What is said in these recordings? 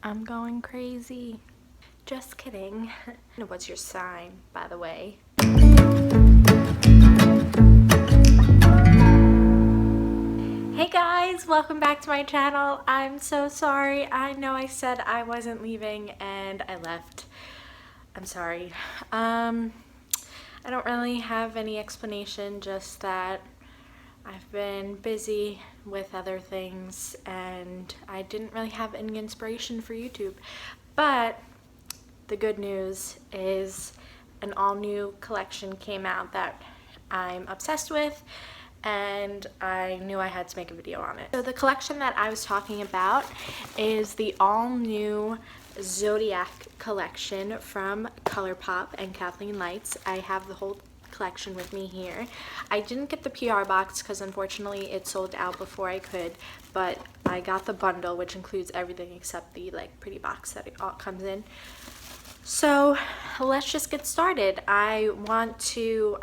I'm going crazy. Just kidding. What's your sign, by the way? Hey guys, welcome back to my channel. I'm so sorry. I know I said I wasn't leaving and I left. I'm sorry. I don't really have any explanation, just that I've been busy with other things and I didn't really have any inspiration for YouTube. But the good news is an all-new collection came out that I'm obsessed with, and I knew I had to make a video on it. So the collection that I was talking about is the all-new Zodiac collection from Colourpop and Kathleen Lights. I have the whole collection with me here. I didn't get the PR box because unfortunately it sold out before I could, but I got the bundle, which includes everything except the pretty box that it all comes in. So let's just get started. I want to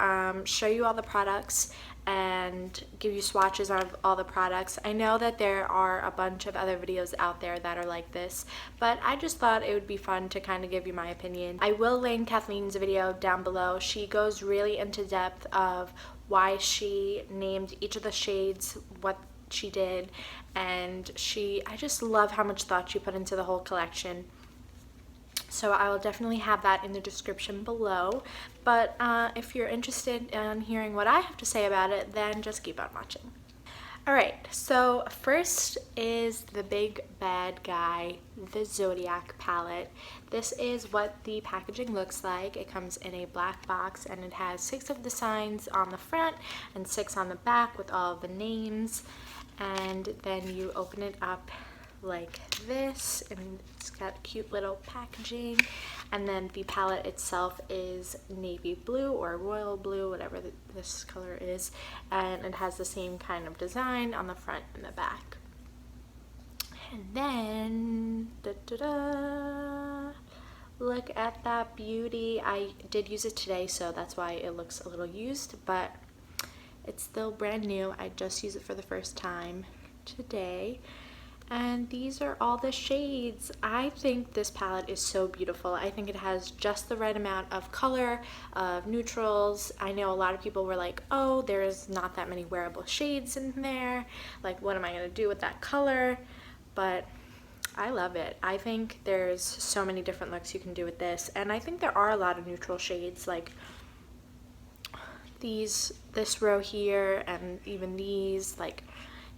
show you all the products and give you swatches of all the products. I know that there are a bunch of other videos out there that are like this, but I just thought it would be fun to kind of give you my opinion. I will link Kathleen's video down below. She goes really into depth of why she named each of the shades, what she did, and I just love how much thought she put into the whole collection. So I will definitely have that in the description below. But if you're interested in hearing what I have to say about it, then just keep on watching. Alright, so first is the big bad guy, the Zodiac palette. This is what the packaging looks like. It comes in a black box and it has 6 of the signs on the front and 6 on the back with all of the names. And then you open it up like this, and it's got cute little packaging, and then the palette itself is navy blue or royal blue, whatever this color is, and it has the same kind of design on the front and the back. And then look at that beauty. I did use it today, so that's why it looks a little used, but it's still brand new. I just used it for the first time today. And these are all the shades. I think this palette is so beautiful. I think it has just the right amount of color, of neutrals. I know a lot of people were like, oh, there's not that many wearable shades in there. Like, what am I gonna do with that color? But I love it. I think there's so many different looks you can do with this. And I think there are a lot of neutral shades, like this row here, and even these. Like,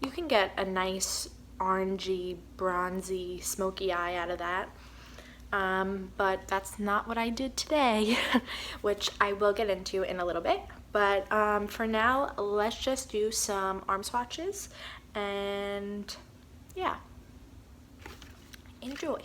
you can get a nice orangey, bronzy, smoky eye out of that. But that's not what I did today, which I will get into in a little bit. But for now, let's just do some arm swatches, and yeah, enjoy.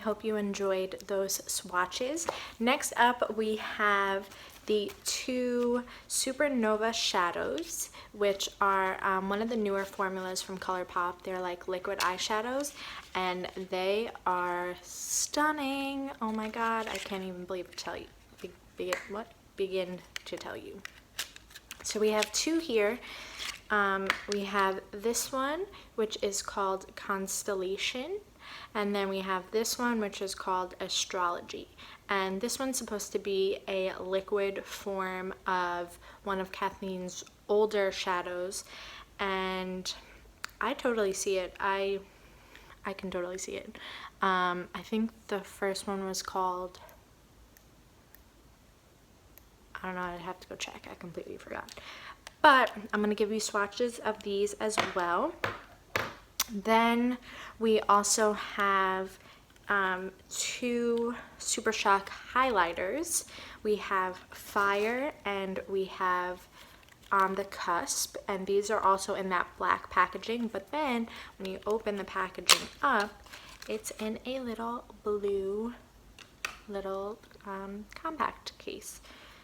Hope you enjoyed those swatches. Next up, we have the 2 Supernova shadows, which are one of the newer formulas from Colourpop. They're like liquid eyeshadows, and they are stunning. Oh my god, I can't even begin to tell you. So we have 2 here. We have this one, which is called Constellation. And then we have this one, which is called Astrology. And this one's supposed to be a liquid form of one of Kathleen's older shadows. And I totally see it. I can totally see it. I think the first one was called, I don't know, I'd have to go check. I completely forgot. But I'm going to give you swatches of these as well. Then we also have 2 Super Shock highlighters. We have Fire and we have On the Cusp, and these are also in that black packaging, but then when you open the packaging up, it's in a little blue compact case.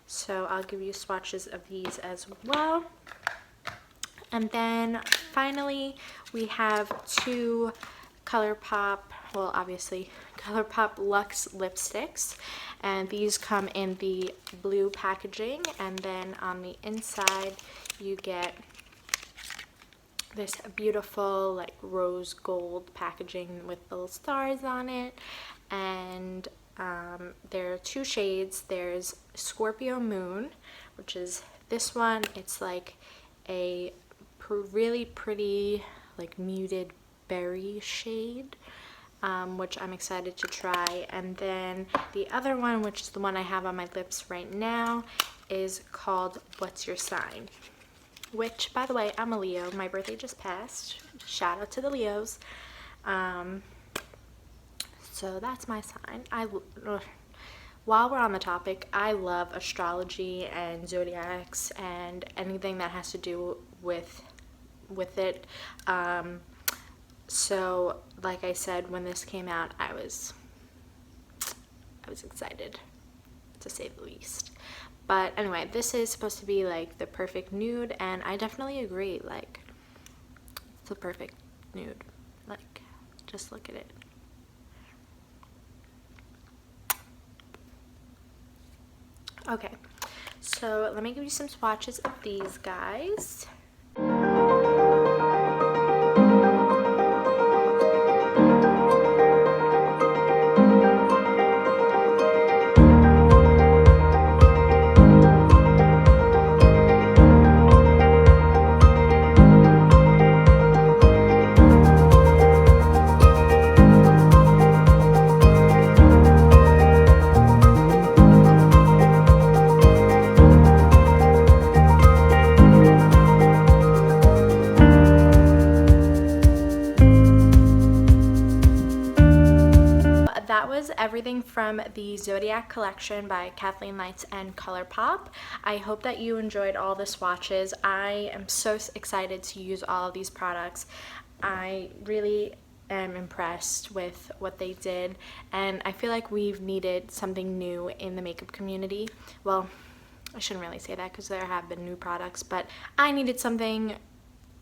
So I'll give you swatches of these as well. And then finally we have 2 Colourpop, well obviously Colourpop Luxe lipsticks, and these come in the blue packaging, and then on the inside you get this beautiful like rose gold packaging with little stars on it. And there are 2 shades. There's Scorpio Moon, which is this one. It's like a really pretty like muted berry shade, which I'm excited to try. And then the other one, which is the one I have on my lips right now, is called What's Your Sign? Which, by the way, I'm a Leo. My birthday just passed. Shout out to the Leos. So that's my sign. While we're on the topic, I love astrology and zodiacs and anything that has to do with it. So like I said, when this came out, I was excited, to say the least. But anyway, this is supposed to be like the perfect nude, and I definitely agree. Like, it's the perfect nude. Like, just look at it. Okay, so let me give you some swatches of these guys. That was everything from the Zodiac collection by Kathleen Lights and Colourpop. I hope that you enjoyed all the swatches. I am so excited to use all of these products. I really am impressed with what they did, and I feel like we've needed something new in the makeup community. Well, I shouldn't really say that because there have been new products, but I needed something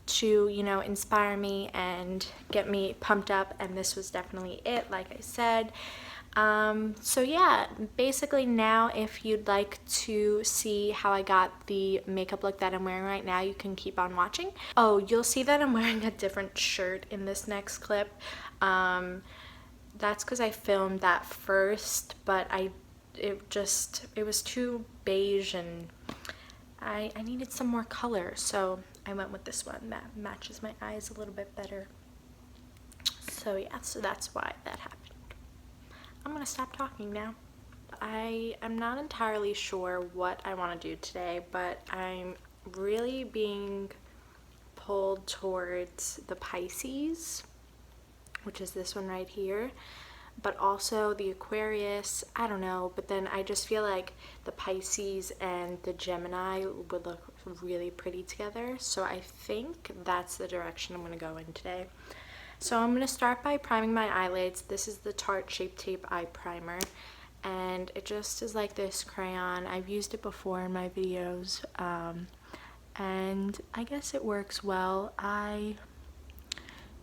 to, you know, inspire me and get me pumped up, and this was definitely it, like I said. So yeah, basically now if you'd like to see how I got the makeup look that I'm wearing right now, you can keep on watching. Oh, you'll see that I'm wearing a different shirt in this next clip. That's because I filmed that first, but it was too beige and I needed some more color, so I went with this one that matches my eyes a little bit better. So yeah, so that's why that happened. I'm gonna stop talking now. I am not entirely sure what I want to do today, but I'm really being pulled towards the Pisces, which is this one right here, but also the Aquarius. I don't know, but then I just feel like the Pisces and the Gemini would look really pretty together, so I think that's the direction I'm going to go in today. So I'm going to start by priming my eyelids. This is the Tarte Shape Tape Eye Primer, and it just is like this crayon. I've used it before in my videos, and I guess it works well. I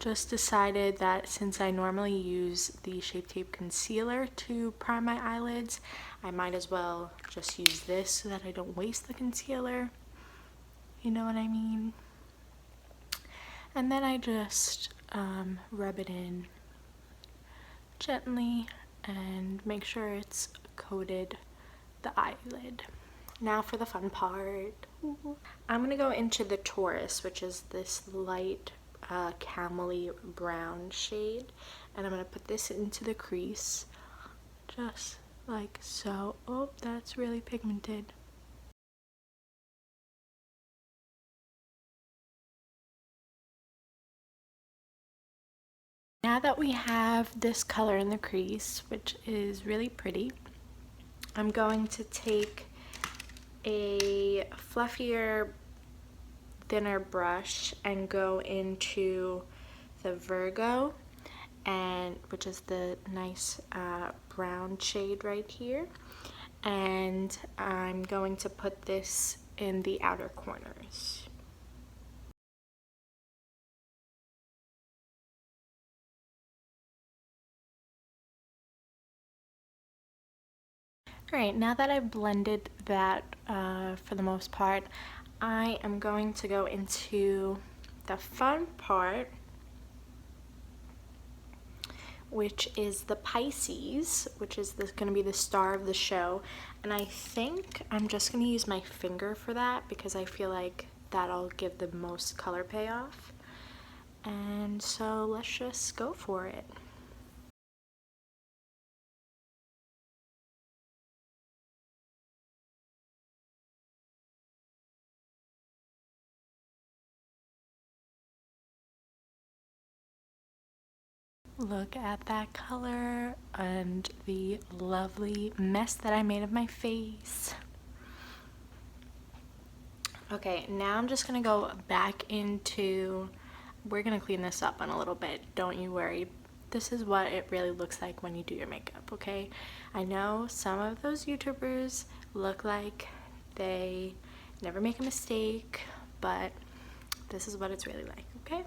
just decided that since I normally use the Shape Tape Concealer to prime my eyelids, I might as well just use this so that I don't waste the concealer. You know what I mean? And then I just rub it in gently and make sure it's coated the eyelid. Now for the fun part. I'm gonna go into the Taurus, which is this light camely brown shade, and I'm gonna put this into the crease just like so. Oh, that's really pigmented. Now that we have this color in the crease, which is really pretty, I'm going to take a fluffier, thinner brush and go into the Virgo, and which is the nice brown shade right here, and I'm going to put this in the outer corners. Alright, now that I've blended that for the most part, I am going to go into the fun part, which is the Pisces, which is going to be the star of the show. And I think I'm just going to use my finger for that because I feel like that'll give the most color payoff. And so let's just go for it. Look at that color and the lovely mess that I made of my face. Okay, now I'm just gonna go back into, we're gonna clean this up in a little bit, don't you worry. This is what it really looks like when you do your makeup, okay? I know some of those YouTubers look like they never make a mistake, but this is what it's really like, okay?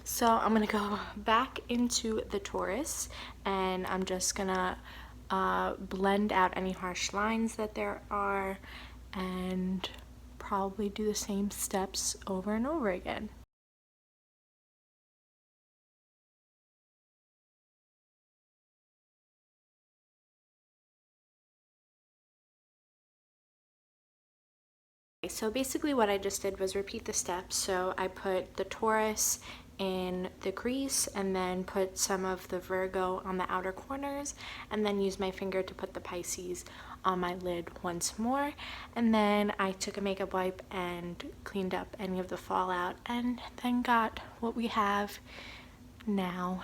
So I'm gonna go back into the Taurus and I'm just gonna blend out any harsh lines that there are and probably do the same steps over and over again. So basically what I just did was repeat the steps. So I put the Taurus in the crease and then put some of the Virgo on the outer corners and then used my finger to put the Pisces on my lid once more, and then I took a makeup wipe and cleaned up any of the fallout and then got what we have now,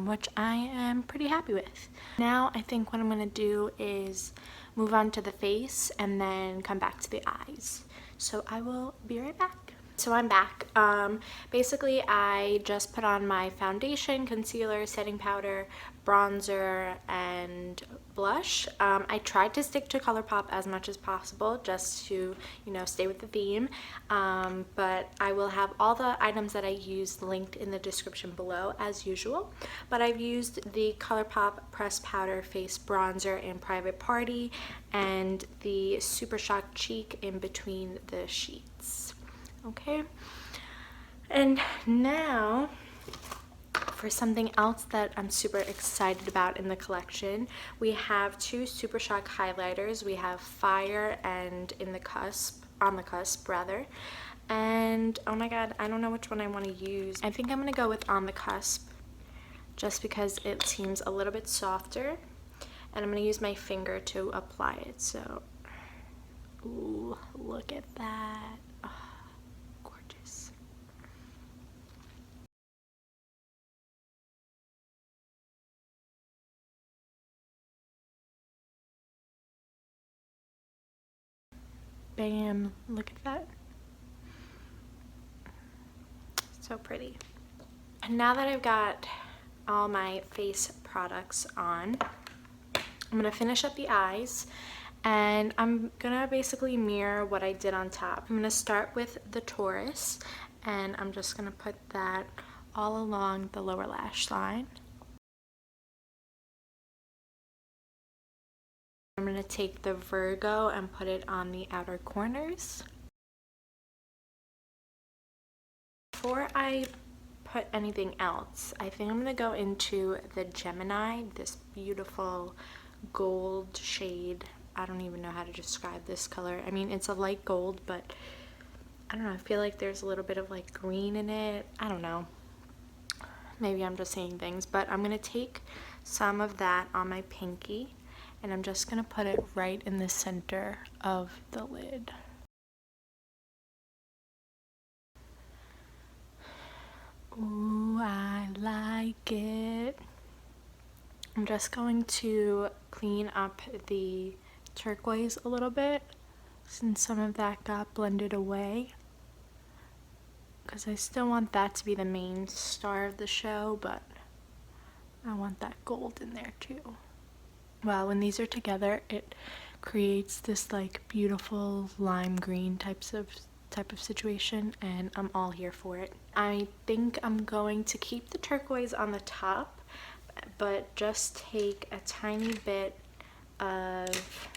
which I am pretty happy with. Now I think what I'm gonna do is move on to the face and then come back to the eyes. So I will be right back. So I'm back. Basically I just put on my foundation, concealer, setting powder, bronzer, and blush. I tried to stick to Colourpop as much as possible just to, you know, stay with the theme, but I will have all the items that I used linked in the description below as usual. But I've used the Colourpop Pressed Powder Face Bronzer in Private Party and the Super Shock Cheek in between the sheets. Okay, and now for something else that I'm super excited about in the collection, we have two Super Shock highlighters. We have Fire and On the Cusp rather. And oh my god, I don't know which one I want to use. I think I'm gonna go with On the Cusp just because it seems a little bit softer, and I'm gonna use my finger to apply it. So, ooh, look at that. Oh, gorgeous. Bam, look at that. So pretty. And now that I've got all my face products on, I'm gonna finish up the eyes, and I'm gonna basically mirror what I did on top. I'm gonna start with the Taurus, and I'm just gonna put that all along the lower lash line. I'm gonna take the Virgo and put it on the outer corners. Before I put anything else. I think I'm gonna go into the Gemini, this beautiful gold shade. I don't even know how to describe this color. I mean, it's a light gold, but I don't know, I feel like there's a little bit of like green in it. I don't know. Maybe I'm just saying things, but I'm gonna take some of that on my pinky and I'm just gonna put it right in the center of the lid. Ooh, I like it. I'm just going to clean up the turquoise a little bit since some of that got blended away, because I still want that to be the main star of the show, but I want that gold in there too. Well, when these are together, it creates this like beautiful lime green type of situation, and I'm all here for it. I think I'm going to keep the turquoise on the top, but just take a tiny bit of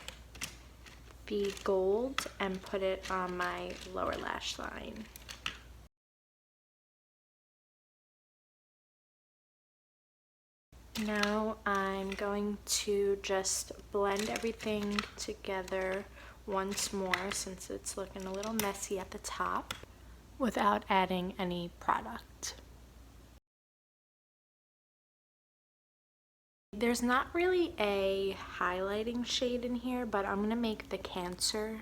the gold and put it on my lower lash line. Now I'm going to just blend everything together once more since it's looking a little messy at the top without adding any product. There's not really a highlighting shade in here, but I'm going to make the Cancer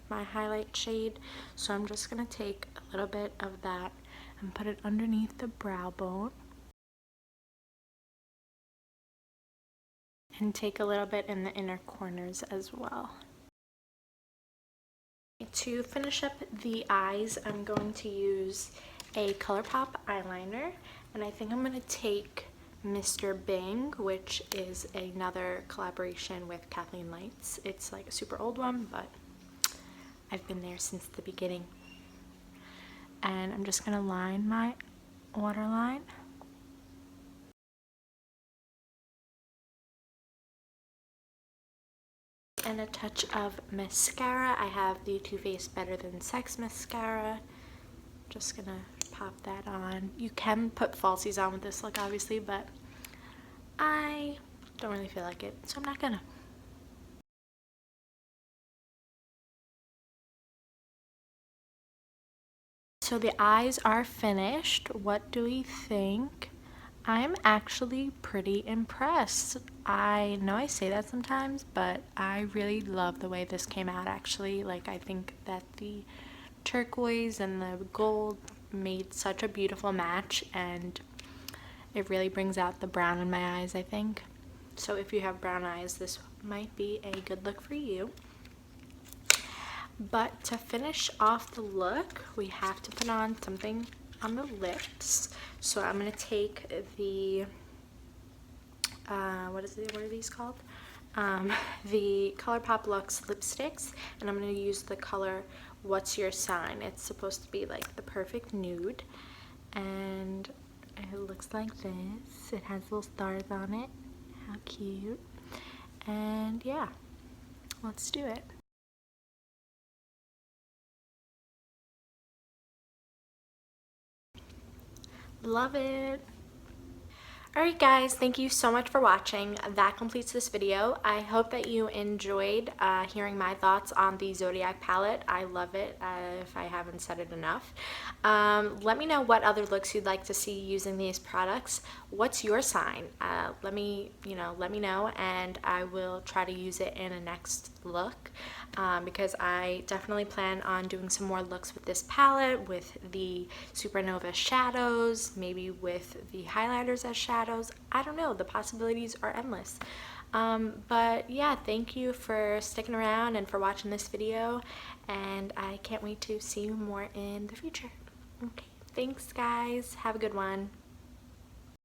my highlight shade. So I'm just going to take a little bit of that and put it underneath the brow bone. And take a little bit in the inner corners as well. To finish up the eyes, I'm going to use a Colourpop eyeliner, and I think I'm going to take Mr. Bing, which is another collaboration with Kathleen Lights. It's like a super old one, but I've been there since the beginning. And I'm just going to line my waterline. And a touch of mascara. I have the Too Faced Better Than Sex mascara. Just gonna pop that on. You can put falsies on with this look, obviously, but I don't really feel like it, so I'm not gonna. So the eyes are finished. What do we think? I'm actually pretty impressed. I know I say that sometimes, but I really love the way this came out actually. Like, I think that the turquoise and the gold made such a beautiful match, and it really brings out the brown in my eyes, I think. So if you have brown eyes, this might be a good look for you. But to finish off the look, we have to put on something on the lips. So I'm going to take the what are these called? The Colourpop Luxe lipsticks, and I'm going to use the color What's Your Sign. It's supposed to be like the perfect nude, and it looks like this. It has little stars on it. How cute. And yeah, let's do it. Love it. Alright guys, thank you so much for watching. That completes this video. I hope that you enjoyed hearing my thoughts on the Zodiac palette. I love it, if I haven't said it enough. Let me know what other looks you'd like to see using these products. What's your sign? Let me know, and I will try to use it in a next look, because I definitely plan on doing some more looks with this palette, with the Supernova shadows, maybe with the highlighters as shadows. I don't know, the possibilities are endless. But yeah, thank you for sticking around and for watching this video, and I can't wait to see you more in the future. Okay, thanks guys, have a good one.